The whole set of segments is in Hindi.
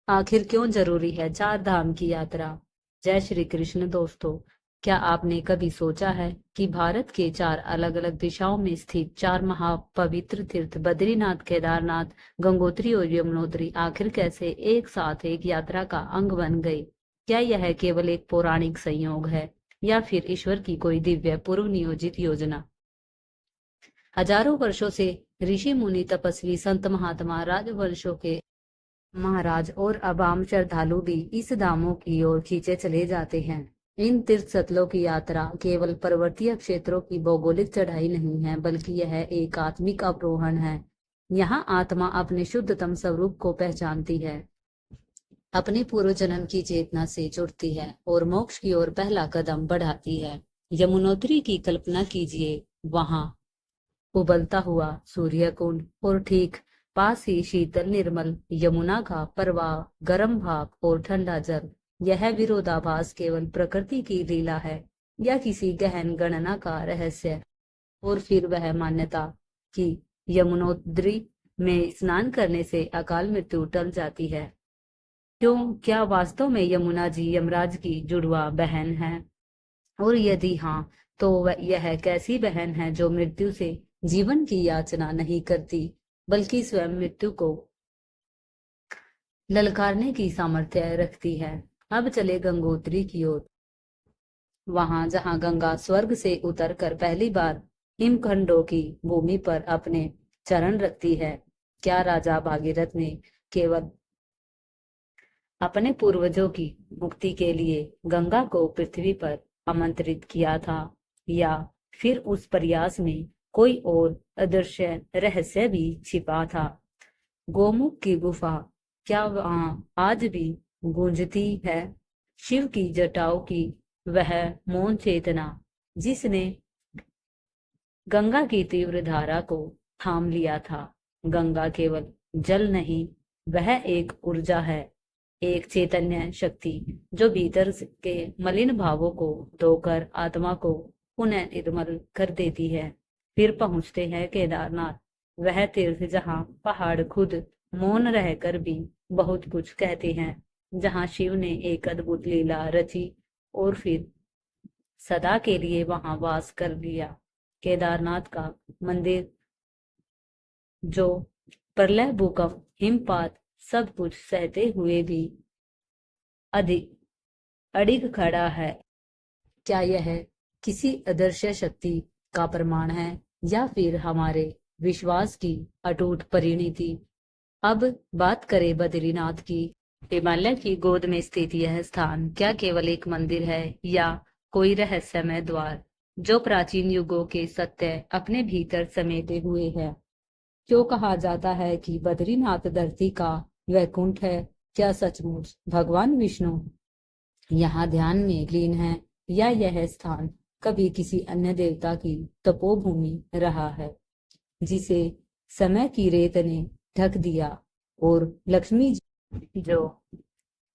आखिर क्यों जरूरी है चार धाम की यात्रा। जय श्री कृष्ण दोस्तों, क्या आपने कभी सोचा है कि भारत के चार अलग अलग दिशाओं में स्थित चार महापवित्र तीर्थ बद्रीनाथ, केदारनाथ, गंगोत्री और यमुनोत्री आखिर कैसे एक साथ एक यात्रा का अंग बन गए। क्या यह केवल एक पौराणिक संयोग है या फिर ईश्वर की कोई दिव्य पूर्व नियोजित योजना। हजारों वर्षों से ऋषि मुनि, तपस्वी, संत, महात्मा, राजवंशों के महाराज और अवाम श्रद्धालु भी इस धामों की ओर खींचे चले जाते हैं। इन तीर्थ स्थलों की यात्रा केवल पर्वतीय क्षेत्रों की भौगोलिक चढ़ाई नहीं है, बल्कि यह एक आत्मिक अवरोहण है। यहाँ आत्मा अपने शुद्धतम स्वरूप को पहचानती है, अपने पूर्व जन्म की चेतना से जुड़ती है और मोक्ष की ओर पहला कदम बढ़ाती है। यमुनोत्री की कल्पना कीजिए, वहां उबलता हुआ सूर्य कुंड और ठीक पास ही शीतल निर्मल यमुना का प्रवाह, गर्म भाप और ठंडा जल। यह विरोधाभास केवल प्रकृति की लीला है या किसी गहन गणना का रहस्य। और फिर वह मान्यता कि यमुनोत्री में स्नान करने से अकाल मृत्यु टल जाती है। क्यों, क्या वास्तव में यमुना जी यमराज की जुड़वा बहन है? और यदि हाँ, तो यह कैसी बहन है जो मृत्यु से जीवन की याचना नहीं करती, बल्कि स्वयं मृत्यु को ललकारने की सामर्थ्य रखती है। अब चले गंगोत्री की ओर, वहां जहां गंगा स्वर्ग से उतरकर पहली बार हिमखंडों की भूमि पर अपने चरण रखती है। क्या राजा भागीरथ ने केवल अपने पूर्वजों की मुक्ति के लिए गंगा को पृथ्वी पर आमंत्रित किया था, या फिर उस प्रयास में कोई और अदृश्य रहस्य भी छिपा था? गोमुख की गुफा, क्या वहां आज भी गूंजती है शिव की जटाओं की वह मौन चेतना, जिसने गंगा की तीव्र धारा को थाम लिया था? गंगा केवल जल नहीं, वह एक ऊर्जा है, एक चैतन्य शक्ति जो भीतर के मलिन भावों को धोकर आत्मा को पुनः निर्मल कर देती है। फिर पहुंचते हैं केदारनाथ, वह तीर्थ जहां पहाड़ खुद मौन रहकर भी बहुत कुछ कहते हैं, जहां शिव ने एक अद्भुत लीला रची और फिर सदा के लिए वहां वास कर लिया। केदारनाथ का मंदिर जो प्रलय, भूकंप, हिमपात सब कुछ सहते हुए भी अधिक अडिग खड़ा है। क्या यह किसी अदृश्य शक्ति का प्रमाण है या फिर हमारे विश्वास की अटूट परिणति? अब बात करें बद्रीनाथ की। हिमालय की गोद में स्थित यह स्थान क्या केवल एक मंदिर है या कोई रहस्यमय द्वार जो प्राचीन युगों के सत्य अपने भीतर समेटे हुए है? क्यों कहा जाता है कि बद्रीनाथ धरती का वैकुंठ है? क्या सचमुच भगवान विष्णु यहाँ ध्यान में लीन है, या यह स्थान कभी किसी अन्य देवता की तपोभूमि रहा है जिसे समय की रेत ने ढक दिया, और लक्ष्मी जी जो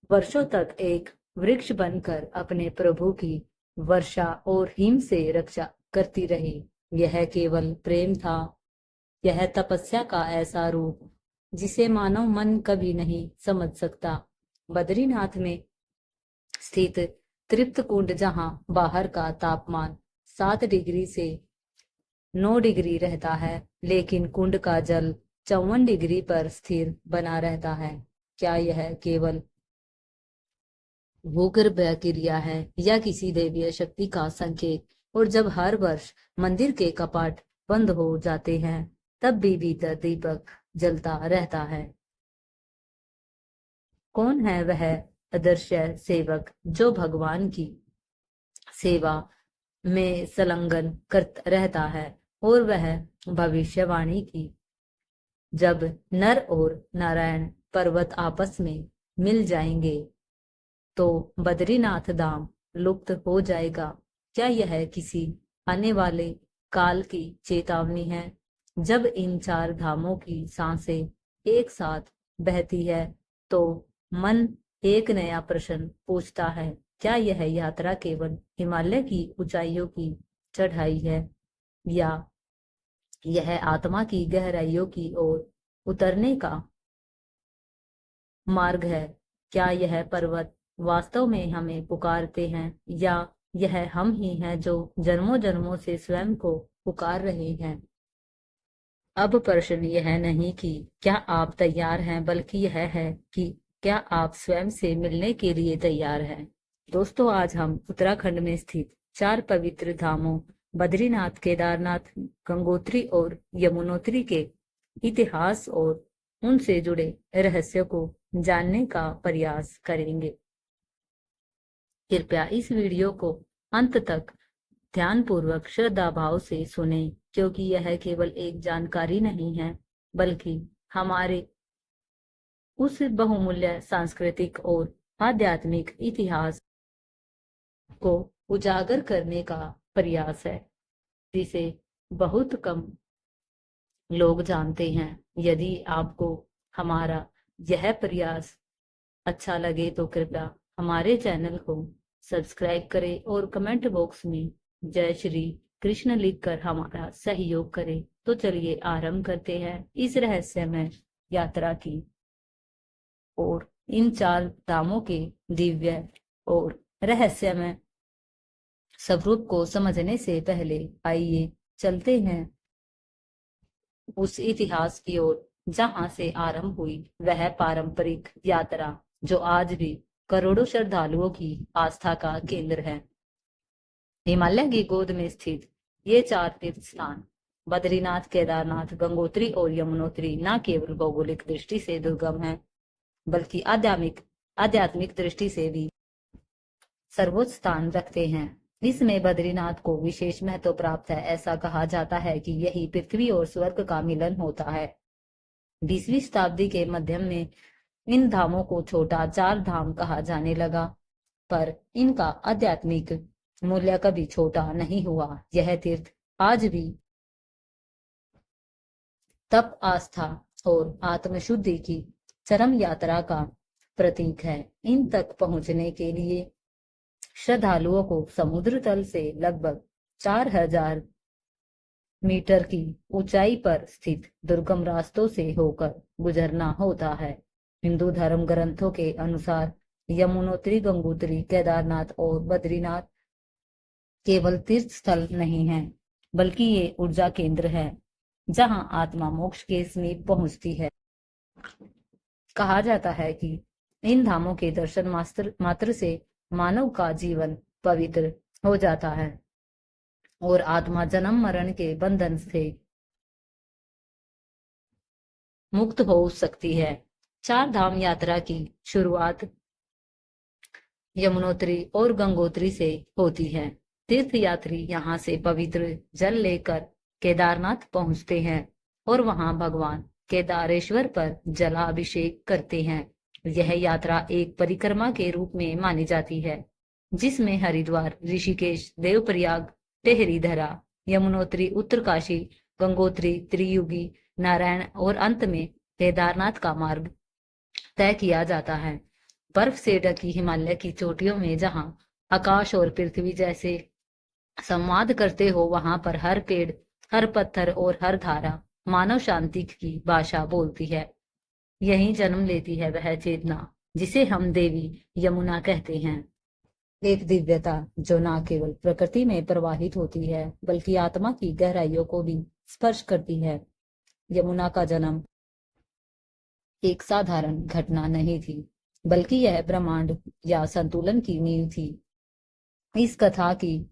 वर्षों तक एक वृक्ष बनकर अपने प्रभु की वर्षा और हिम से रक्षा करती रही? यह केवल प्रेम था, यह तपस्या का ऐसा रूप जिसे मानव मन कभी नहीं समझ सकता। बद्रीनाथ में स्थित तृप्त कुंड, जहां बाहर का तापमान 7 डिग्री से 9 डिग्री रहता है, लेकिन कुंड का जल 54 डिग्री पर स्थिर बना रहता है, क्या यह केवल भूगर्भ क्रिया है या किसी दैवीय शक्ति का संकेत? और जब हर वर्ष मंदिर के कपाट बंद हो जाते हैं, तब भी भीतर दीपक जलता रहता है। कौन है वह अदृश्य सेवक जो भगवान की सेवा में संलग्न करता रहता है? और वह भविष्यवाणी की, जब नर और नारायण पर्वत आपस में मिल जाएंगे तो बद्रीनाथ धाम लुप्त हो जाएगा। क्या यह किसी आने वाले काल की चेतावनी है? जब इन चार धामों की सांसें एक साथ बहती है, तो मन एक नया प्रश्न पूछता है, क्या यह यात्रा केवल हिमालय की ऊंचाइयों की चढ़ाई है, या यह आत्मा की गहराइयों की ओर उतरने का मार्ग है? क्या यह पर्वत वास्तव में हमें पुकारते हैं या यह हम ही हैं जो जन्मों जन्मों से स्वयं को पुकार रहे हैं? अब प्रश्न यह नहीं कि क्या आप तैयार हैं, बल्कि यह है कि क्या आप स्वयं से मिलने के लिए तैयार हैं? दोस्तों, आज हम उत्तराखंड में स्थित 4 पवित्र धामों बद्रीनाथ, केदारनाथ, गंगोत्री और यमुनोत्री के इतिहास और उनसे जुड़े रहस्य को जानने का प्रयास करेंगे। कृपया इस वीडियो को अंत तक ध्यानपूर्वक श्रद्धा भाव से सुने, क्योंकि यह केवल एक जानकारी नहीं है, बल्कि हमारे उस बहुमूल्य सांस्कृतिक और आध्यात्मिक इतिहास को उजागर करने का प्रयास है, जिसे बहुत कम लोग जानते हैं। यदि आपको हमारा यह प्रयास अच्छा लगे तो कृपया हमारे चैनल को सब्सक्राइब करें और कमेंट बॉक्स में जय श्री कृष्ण लिखकर हमारा सहयोग करें। तो चलिए आरंभ करते हैं इस रहस्यमय यात्रा की और इन 4 धामों के दिव्य और रहस्यमय स्वरूप को समझने से पहले आइए चलते हैं उस इतिहास की ओर जहां से आरंभ हुई वह पारंपरिक यात्रा, जो आज भी करोड़ों श्रद्धालुओं की आस्था का केंद्र है। हिमालय की गोद में स्थित ये 4 तीर्थ स्थान बद्रीनाथ, केदारनाथ, गंगोत्री और यमुनोत्री न केवल भौगोलिक दृष्टि से दुर्गम है, बल्कि आध्यात्मिक दृष्टि से भी सर्वोच्च स्थान रखते हैं। इसमें बद्रीनाथ को विशेष महत्व प्राप्त है। ऐसा कहा जाता है कि यही पृथ्वी और स्वर्ग का मिलन होता है। 20वीं शताब्दी के मध्यम में इन धामों को छोटा 4 धाम कहा जाने लगा, पर इनका आध्यात्मिक मूल्य कभी छोटा नहीं हुआ। यह तीर्थ आज भी तप, आस्था और आत्मशुद्धि की चरम यात्रा का प्रतीक है। इन तक पहुंचने के लिए श्रद्धालुओं को समुद्र तल से लगभग 4000 मीटर की ऊंचाई पर स्थित दुर्गम रास्तों से होकर गुजरना होता है। हिंदू धर्म ग्रंथों के अनुसार यमुनोत्री, गंगोत्री, केदारनाथ और बद्रीनाथ केवल तीर्थ स्थल नहीं हैं, बल्कि ये ऊर्जा केंद्र है जहां आत्मा मोक्ष के समीप पहुंचती है। कहा जाता है कि इन धामों के दर्शन मात्र से मानव का जीवन पवित्र हो जाता है और आत्मा जन्म मरण के बंधन से मुक्त हो सकती है। 4 धाम यात्रा की शुरुआत यमुनोत्री और गंगोत्री से होती है। तीर्थ यात्री यहाँ से पवित्र जल लेकर केदारनाथ पहुंचते हैं और वहां भगवान केदारेश्वर पर जलाभिषेक करते हैं। यह यात्रा एक परिक्रमा के रूप में मानी जाती है, जिसमें हरिद्वार, ऋषिकेश, देवप्रयाग, टेहरी धरा, यमुनोत्री, उत्तरकाशी, गंगोत्री, त्रियुगी, नारायण और अंत में केदारनाथ का मार्ग तय किया जाता है। बर्फ से ढकी हिमालय की चोटियों में जहां आकाश और पृथ्वी जैसे संवाद करते हो, वहां पर हर पेड़, हर पत्थर और हर धारा मानव शांति की भाषा बोलती है। यहीं जन्म लेती है वह चेतना जिसे हम देवी यमुना कहते हैं। एक दिव्यता जो न केवल प्रकृति में प्रवाहित होती है, बल्कि आत्मा की गहराइयों को भी स्पर्श करती है। यमुना का जन्म एक साधारण घटना नहीं थी, बल्कि यह ब्रह्मांड या संतुलन की नींव थी। इस कथा की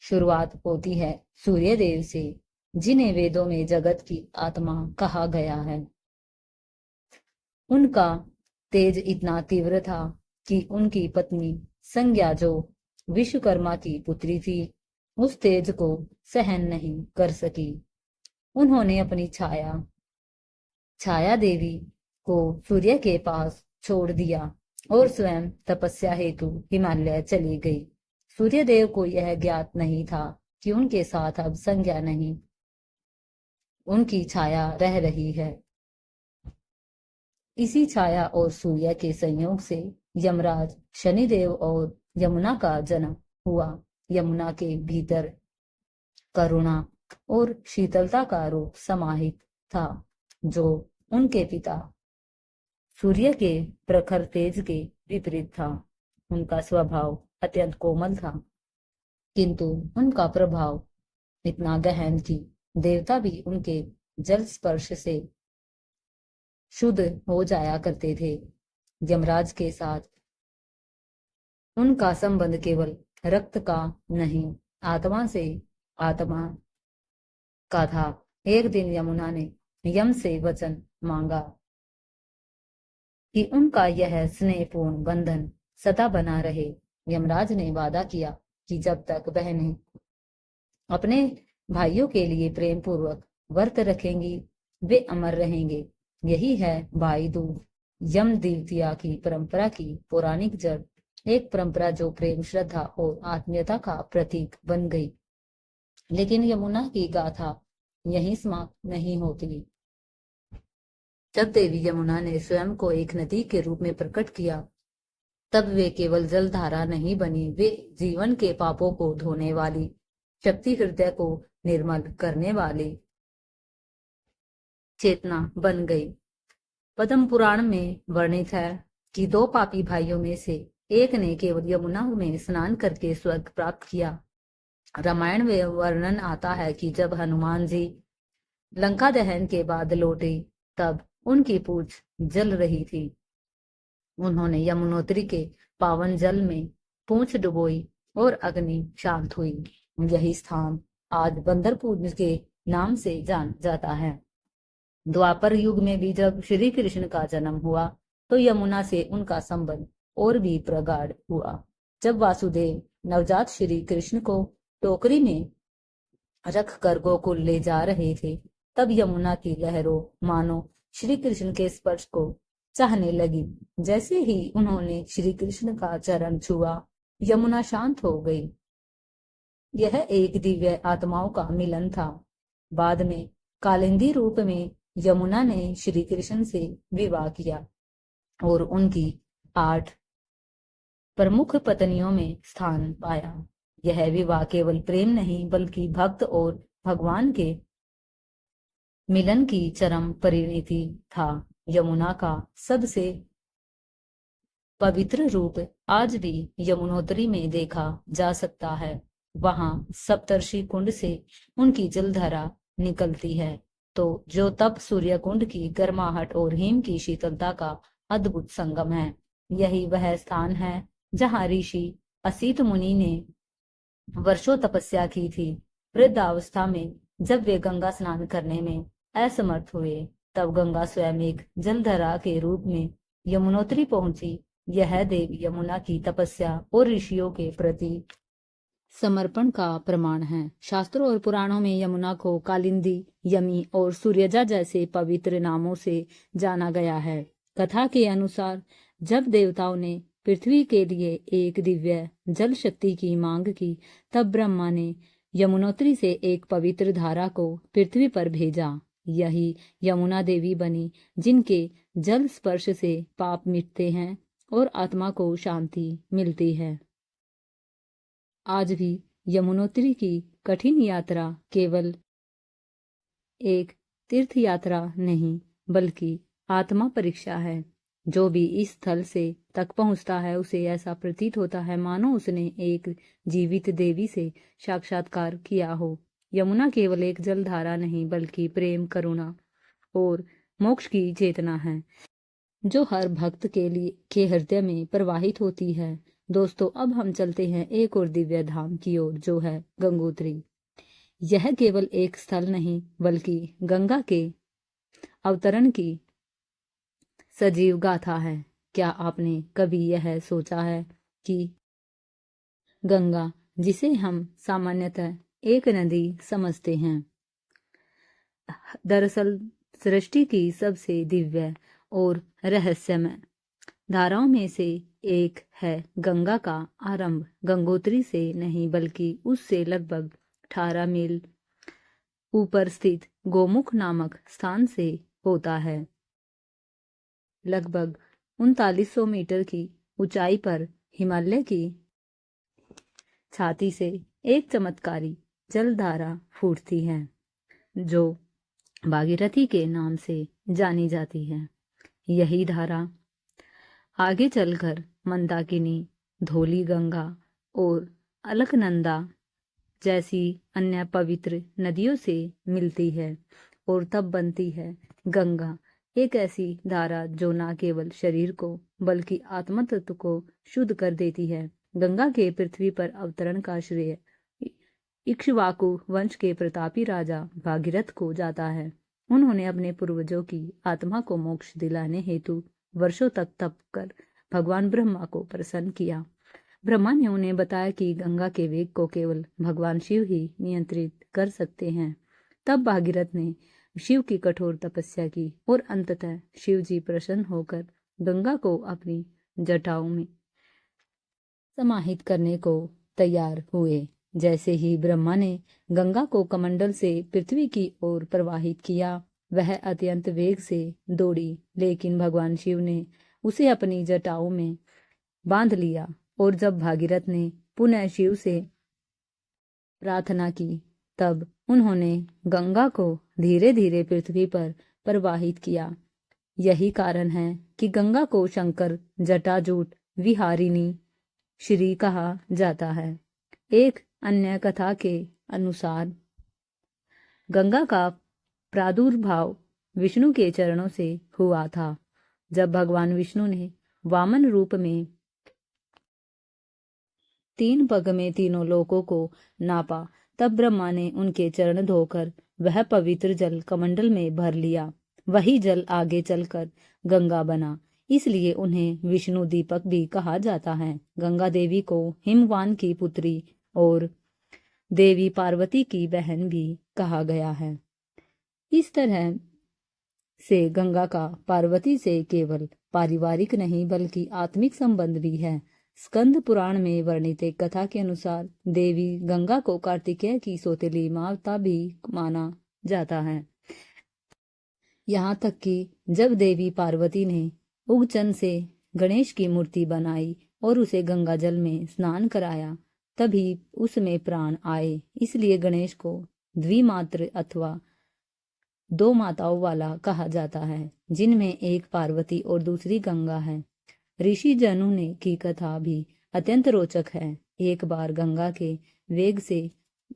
शुरुआत होती है सूर्य देव से, जिन्हें वेदों में जगत की आत्मा कहा गया है। उनका तेज इतना तीव्र था कि उनकी पत्नी संज्ञा, जो विश्वकर्मा की पुत्री थी, उस तेज को सहन नहीं कर सकी। उन्होंने अपनी छाया देवी को सूर्य के पास छोड़ दिया और स्वयं तपस्या हेतु हिमालय चली गई। सूर्यदेव को यह ज्ञात नहीं था कि उनके साथ अब संज्ञा नहीं, उनकी छाया रह रही है। इसी छाया और सूर्य के संयोग से यमराज, शनिदेव और यमुना का जन्म हुआ। यमुना के भीतर करुणा और शीतलता का रूप समाहित था, जो उनके पिता सूर्य के प्रखर तेज के विपरीत था। उनका स्वभाव अत्यंत कोमल था, किंतु उनका प्रभाव इतना गहन कि देवता भी उनके जल स्पर्श से शुद्ध हो जाया करते थे। यमराज के साथ उनका संबंध केवल रक्त का नहीं, आत्मा से आत्मा का था। एक दिन यमुना ने यम से वचन मांगा कि उनका यह स्नेहपूर्ण बंधन सदा बना रहे। यमराज ने वादा किया कि जब तक बहनें अपने भाइयों के लिए प्रेम पूर्वक व्रत रखेंगी, वे अमर रहेंगे। यही है भाई दूज यम द्वितीया की परंपरा की पौराणिक जड़, एक परंपरा जो प्रेम, श्रद्धा और आत्मीयता का प्रतीक बन गई। लेकिन यमुना की गाथा यहीं समाप्त नहीं होती। जब देवी यमुना ने स्वयं को एक नदी के रूप में प्रकट किया, तब वे केवल जलधारा नहीं बनी, वे जीवन के पापों को धोने वाली शक्ति, हृदय को निर्मल करने वाली चेतना बन गई। पद्म पुराण में वर्णित है कि दो पापी भाइयों में से एक ने केवल यमुना में स्नान करके स्वर्ग प्राप्त किया। रामायण में वर्णन आता है कि जब हनुमान जी लंका दहन के बाद लौटे, तब उनकी पूंछ जल रही थी। उन्होंने यमुनोत्री के पावन जल में पूंछ डुबोई और अग्नि शांत हुई। यही स्थान आज बंदरपुर के नाम से जान जाता है। द्वापर युग में भी जब श्री कृष्ण का जन्म हुआ, तो यमुना से उनका संबंध और भी प्रगाढ़ हुआ। जब वासुदेव नवजात श्री कृष्ण को टोकरी में रख कर गोकुल ले जा रहे थे, तब यमुना की लहरों मानो श्री कृष्ण के स्पर्श को चाहने लगी। जैसे ही उन्होंने श्री कृष्ण का चरण छुआ, यमुना शांत हो गई। यह एक दिव्य आत्माओं का मिलन था। बाद में कालिंदी रूप में यमुना ने श्री कृष्ण से विवाह किया और उनकी 8 प्रमुख पत्नियों में स्थान पाया। यह विवाह केवल प्रेम नहीं, बल्कि भक्त और भगवान के मिलन की चरम परिणति था। यमुना का सबसे पवित्र रूप आज भी यमुनोत्री में देखा जा सकता है। वहां सप्तर्षि कुंड से उनकी जलधारा निकलती है, तो जो तप सूर्य कुंड की गर्माहट और हिम की शीतलता का अद्भुत संगम है। यही वह स्थान है जहां ऋषि असित मुनि ने वर्षों तपस्या की थी। वृद्धावस्था में जब वे गंगा स्नान करने में असमर्थ हुए, तब गंगा स्वयं एक जलधारा के रूप में यमुनोत्री पहुंची। यह देवी यमुना की तपस्या और ऋषियों के प्रति समर्पण का प्रमाण है। शास्त्रों और पुराणों में यमुना को कालिंदी, यमी और सूर्यजा जैसे पवित्र नामों से जाना गया है। कथा के अनुसार जब देवताओं ने पृथ्वी के लिए एक दिव्य जल शक्ति की मांग की, तब ब्रह्मा ने यमुनोत्री से एक पवित्र धारा को पृथ्वी पर भेजा। यही यमुना देवी बनी, जिनके जल स्पर्श से पाप मिटते हैं और आत्मा को शांति मिलती है। आज भी यमुनोत्री की कठिन यात्रा केवल एक तीर्थ यात्रा नहीं, बल्कि आत्मा परीक्षा है। जो भी इस स्थल से तक पहुंचता है, उसे ऐसा प्रतीत होता है मानो उसने एक जीवित देवी से साक्षात्कार किया हो। यमुना केवल एक जलधारा नहीं, बल्कि प्रेम, करुणा और मोक्ष की चेतना है, जो हर भक्त के हृदय में प्रवाहित होती है। दोस्तों, अब हम चलते हैं एक और दिव्य धाम की ओर, जो है गंगोत्री। यह केवल एक स्थल नहीं, बल्कि गंगा के अवतरण की सजीव गाथा है। क्या आपने कभी यह सोचा है कि गंगा, जिसे हम सामान्यतः एक नदी समझते हैं, दरअसल सृष्टि की सबसे दिव्य और रहस्यमय धाराओं में से एक है। गंगा का आरंभ गंगोत्री से नहीं, बल्कि उससे लगभग 18 मील ऊपर स्थित गोमुख नामक स्थान से होता है। लगभग 3900 मीटर की ऊंचाई पर हिमालय की छाती से एक चमत्कारी जलधारा फूटती है, जो भागीरथी के नाम से जानी जाती है। यही धारा आगे चलकर मंदाकिनी, धौली गंगा और अलकनंदा जैसी अन्य पवित्र नदियों से मिलती है और तब बनती है गंगा, एक ऐसी धारा जो न केवल शरीर को बल्कि आत्म तत्व को शुद्ध कर देती है। गंगा के पृथ्वी पर अवतरण का श्रेय इक्ष्वाकु वंश के प्रतापी राजा भागीरथ को जाता है। उन्होंने अपने पूर्वजों की आत्मा को मोक्ष दिलाने हेतु वर्षों तक तप कर भगवान ब्रह्मा को प्रसन्न किया। ब्रह्मा ने उन्हें बताया कि गंगा के वेग को केवल भगवान शिव ही नियंत्रित कर सकते हैं। तब भागीरथ ने शिव की कठोर तपस्या की और अंततः शिव जी प्रसन्न होकर गंगा को अपनी जटाओं में समाहित करने को तैयार हुए। जैसे ही ब्रह्मा ने गंगा को कमंडल से पृथ्वी की ओर प्रवाहित किया, वह अत्यंत वेग से दौड़ी, लेकिन भगवान शिव ने उसे अपनी जटाओं में बांध लिया। और जब भागीरथ ने पुनः शिव से प्रार्थना की, तब उन्होंने गंगा को धीरे धीरे पृथ्वी पर प्रवाहित किया। यही कारण है कि गंगा को शंकर जटाजूट विहारिणी श्री कहा जाता है। एक अन्य कथा के अनुसार गंगा का प्रादुर्भाव विष्णु के चरणों से हुआ था। जब भगवान विष्णु ने वामन रूप में 3 पग में तीनों लोकों को नापा, तब ब्रह्मा ने उनके चरण धोकर वह पवित्र जल कमंडल में भर लिया। वही जल आगे चलकर गंगा बना, इसलिए उन्हें विष्णु दीपक भी कहा जाता है। गंगा देवी को हिमवान की पुत्री और देवी पार्वती की बहन भी कहा गया है। इस तरह से गंगा का पार्वती से केवल पारिवारिक नहीं बल्कि आत्मिक संबंध भी है। स्कंद पुराण में वर्णित एक कथा के अनुसार देवी गंगा को कार्तिकेय की सौतेली माता भी माना जाता है। यहाँ तक कि जब देवी पार्वती ने उगचन से गणेश की मूर्ति बनाई और उसे गंगा जल में स्नान कराया, तभी उसमें प्राण आए। इसलिए गणेश को द्विमात्र अथवा 2 माताओं वाला कहा जाता है, जिनमें एक पार्वती और दूसरी गंगा है। ऋषि जनु ने की कथा भी अत्यंत रोचक है। एक बार गंगा के वेग से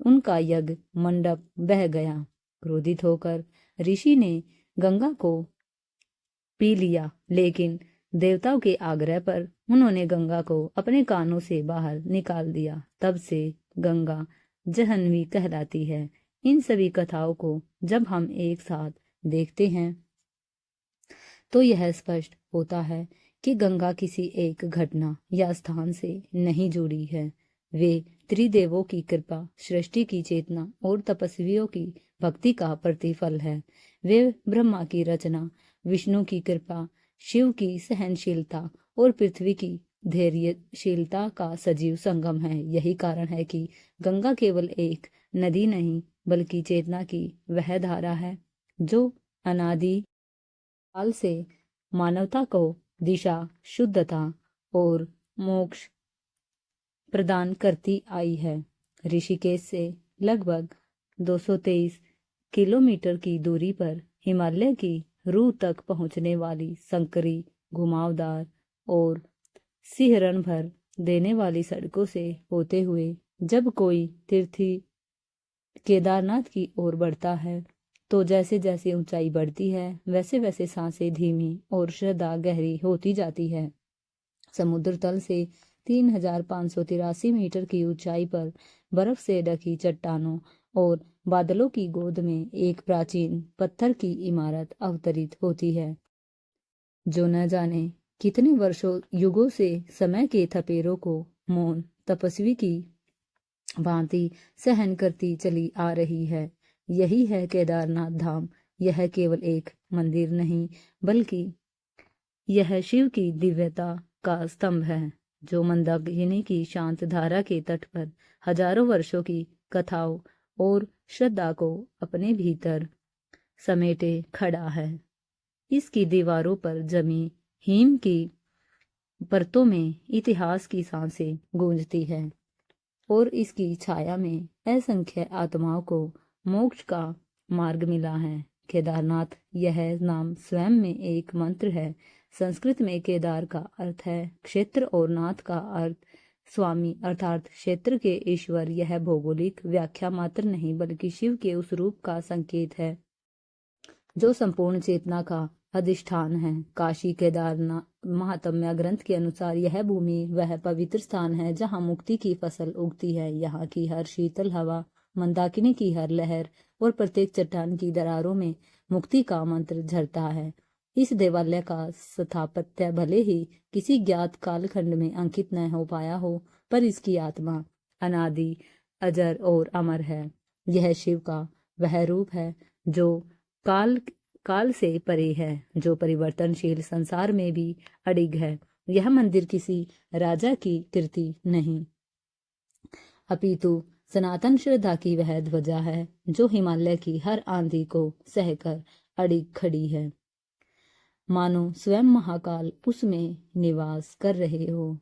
उनका यज्ञ मंडप बह गया। क्रोधित होकर ऋषि ने गंगा को पी लिया, लेकिन देवताओं के आग्रह पर उन्होंने गंगा को अपने कानों से बाहर निकाल दिया। तब से गंगा जहन्वी कहलाती है। इन सभी कथाओं को जब हम एक साथ देखते हैं तो यह स्पष्ट होता है कि गंगा किसी एक घटना या स्थान से नहीं जुड़ी है। वे त्रिदेवों की कृपा, सृष्टि की चेतना और तपस्वियों की भक्ति का प्रतिफल है। वे ब्रह्मा की रचना, विष्णु की कृपा, शिव की सहनशीलता और पृथ्वी की धैर्यशीलता का सजीव संगम है। यही कारण है कि गंगा केवल एक नदी नहीं बल्कि चेतना की वह धारा है जो अनादि काल से मानवता को दिशा, शुद्धता और मोक्ष प्रदान करती आई है। ऋषिकेश से लगभग 223 किलोमीटर की दूरी पर हिमालय की रूह तक पहुंचने वाली संकरी, घुमावदार और सिहरन भर देने वाली सड़कों से होते हुए जब कोई तीर्थी केदारनाथ की ओर बढ़ता है, तो जैसे जैसे ऊंचाई बढ़ती है वैसे वैसे सांसें धीमी और श्रद्धा गहरी होती जाती है। समुद्र तल से 3583 मीटर की ऊंचाई पर बर्फ से ढकी चट्टानों और बादलों की गोद में एक प्राचीन पत्थर की इमारत अवतरित होती है, जो न जाने कितने वर्षों युगों से समय के थपेरों को मौन तपस्वी की भांति सहन करती चली आ रही है। यही है केदारनाथ धाम। यह केवल एक मंदिर नहीं बल्कि यह शिव की दिव्यता का स्तंभ है, जो मंदाकिनी की शांत धारा के तट पर हजारों वर्षों की कथाओं और श्रद्धा को अपने भीतर समेटे खड़ा है। इसकी दीवारों पर जमी हिम की परतों में इतिहास की सांसें गूंजती है और इसकी छाया में असंख्य आत्माओं को मोक्ष का मार्ग मिला है। केदारनाथ यह नाम स्वयं में एक मंत्र है। संस्कृत में केदार का अर्थ है क्षेत्र और नाथ का अर्थ स्वामी अर्थात क्षेत्र के ईश्वर। यह भौगोलिक व्याख्या मात्र नहीं बल्कि शिव के उस रूप का संकेत है जो संपूर्ण चेतना का अधिष्ठान है। काशी केदारनाथ महात्म्य ग्रंथ के अनुसार यह भूमि वह पवित्र स्थान है जहाँ मुक्ति की फसल उगती है। यहाँ की हर शीतल हवा, मंदाकिनी की हर लहर और प्रत्येक चट्टान की दरारों में मुक्ति का मंत्र झरता है। इस देवालय का स्थापत्य भले ही किसी ज्ञात कालखंड में अंकित न हो पाया हो, पर इसकी आत्मा अनादि, अजर और अमर है। यह शिव का वह रूप है जो काल से परे है, जो परिवर्तनशील संसार में भी अडिग है। यह मंदिर किसी राजा की कृति नहीं, अपितु सनातन श्रद्धा की वह ध्वजा है जो हिमालय की हर आंधी को सहकर अडिग खड़ी है, मानो स्वयं महाकाल उसमें निवास कर रहे हो।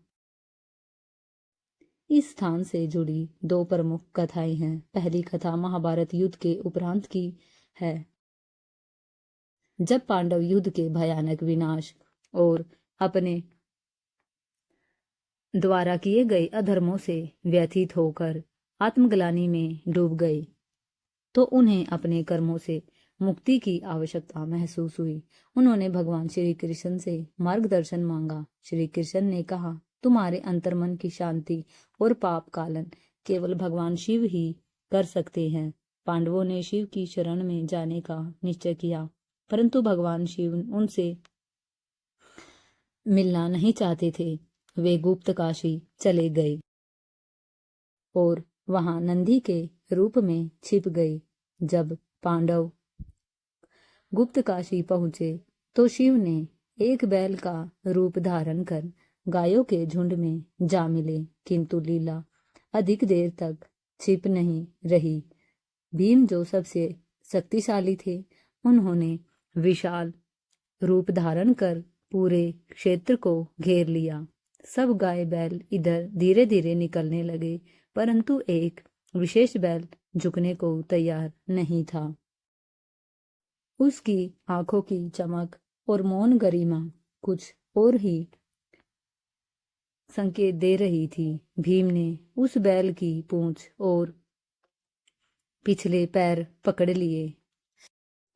इस स्थान से जुड़ी दो प्रमुख कथाएं हैं। पहली कथा महाभारत युद्ध के उपरांत की है, जब पांडव युद्ध के भयानक विनाश और अपने द्वारा किए गए अधर्मों से व्यथित होकर आत्मग्लानि में डूब गए तो उन्हें अपने कर्मों से मुक्ति की आवश्यकता महसूस हुई। उन्होंने भगवान श्री कृष्ण से मार्गदर्शन मांगा। श्री कृष्ण ने कहा, तुम्हारे अंतर्मन की शांति और पाप कालन केवल भगवान शिव ही कर सकते हैं। पांडवों ने शिव की शरण में जाने का निश्चय किया, परंतु भगवान शिव उनसे मिलना नहीं चाहते थे। वे गुप्त काशी चले गए और वहां नंदी के रूप में छिप गए। जब पांडव गुप्त काशी पहुंचे तो शिव ने एक बैल का रूप धारण कर गायों के झुंड में जा मिले, किंतु लीला अधिक देर तक छिप नहीं रही। भीम जो सबसे शक्तिशाली थे, उन्होंने विशाल रूप धारण कर पूरे क्षेत्र को घेर लिया। सब गाय बैल इधर धीरे धीरे निकलने लगे, परंतु एक विशेष बैल झुकने को तैयार नहीं था। उसकी आंखों की चमक और मौन गरिमा कुछ और ही संकेत दे रही थी। भीम ने उस बैल की पूंछ और पिछले पैर पकड़ लिए।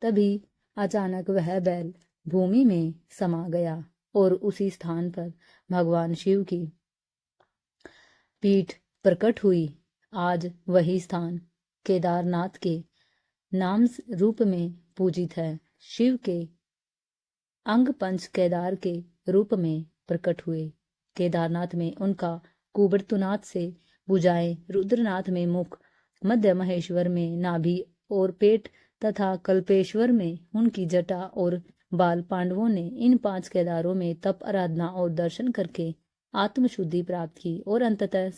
तभी अचानक वह बैल भूमि में समा गया और उसी स्थान पर भगवान शिव की पीठ प्रकट हुई। आज वही स्थान केदारनाथ के नाम रूप में पूजित है। शिव के अंग पंच केदार के रूप में प्रकट हुए। केदारनाथ में उनका कुबरतुनाथ से भुजाएं, रुद्रनाथ में मुख, मध्य महेश्वर में नाभि और पेट तथा कल्पेश्वर में उनकी जटा और बाल। पांडवों ने इन 5 केदारों में तप, आराधना और दर्शन करके आत्मशुद्धि प्राप्त की और अंततः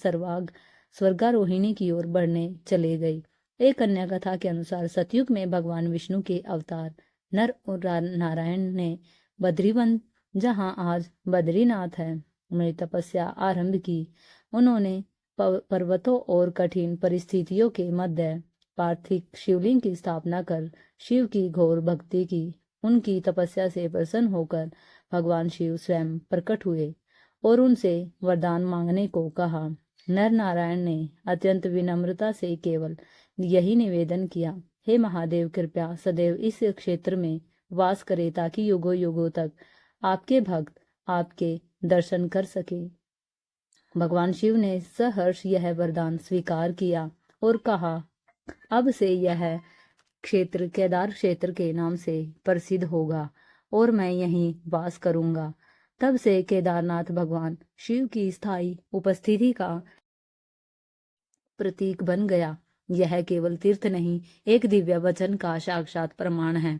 स्वर्गारोहिणी की ओर बढ़ने चले गए। एक अन्य कथा के अनुसार सतयुग में भगवान विष्णु के अवतार नर और नारायण ने बद्रीवन, जहां आज बद्रीनाथ है, में तपस्या आरंभ की। उन्होंने पर्वतों और कठिन परिस्थितियों के मध्य पार्थिव शिवलिंग की स्थापना कर शिव की घोर भक्ति की। उनकी तपस्या से प्रसन्न होकर भगवान शिव स्वयं प्रकट हुए और उनसे वरदान मांगने को कहा। नर नारायण ने अत्यंत विनम्रता से केवल यही निवेदन किया, हे महादेव, कृपया सदैव इस क्षेत्र में वास करे ताकि युगों युगों तक आपके भक्त आपके दर्शन कर सके। भगवान शिव ने सहर्ष यह वरदान स्वीकार किया और कहा, अब से यह क्षेत्र केदार क्षेत्र के नाम से प्रसिद्ध होगा और मैं यहीं वास करूंगा। तब से केदारनाथ भगवान शिव की स्थायी उपस्थिति का प्रतीक बन गया। यह केवल तीर्थ नहीं, एक दिव्य वचन का साक्षात प्रमाण है।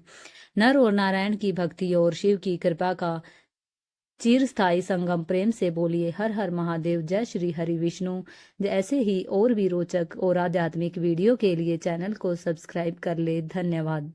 नर और नारायण की भक्ति और शिव की कृपा का चिरस्थायी संगम। प्रेम से बोलिए हर हर महादेव, जय श्री हरि विष्णु। ऐसे ही और भी रोचक और आध्यात्मिक वीडियो के लिए चैनल को सब्सक्राइब कर ले। धन्यवाद।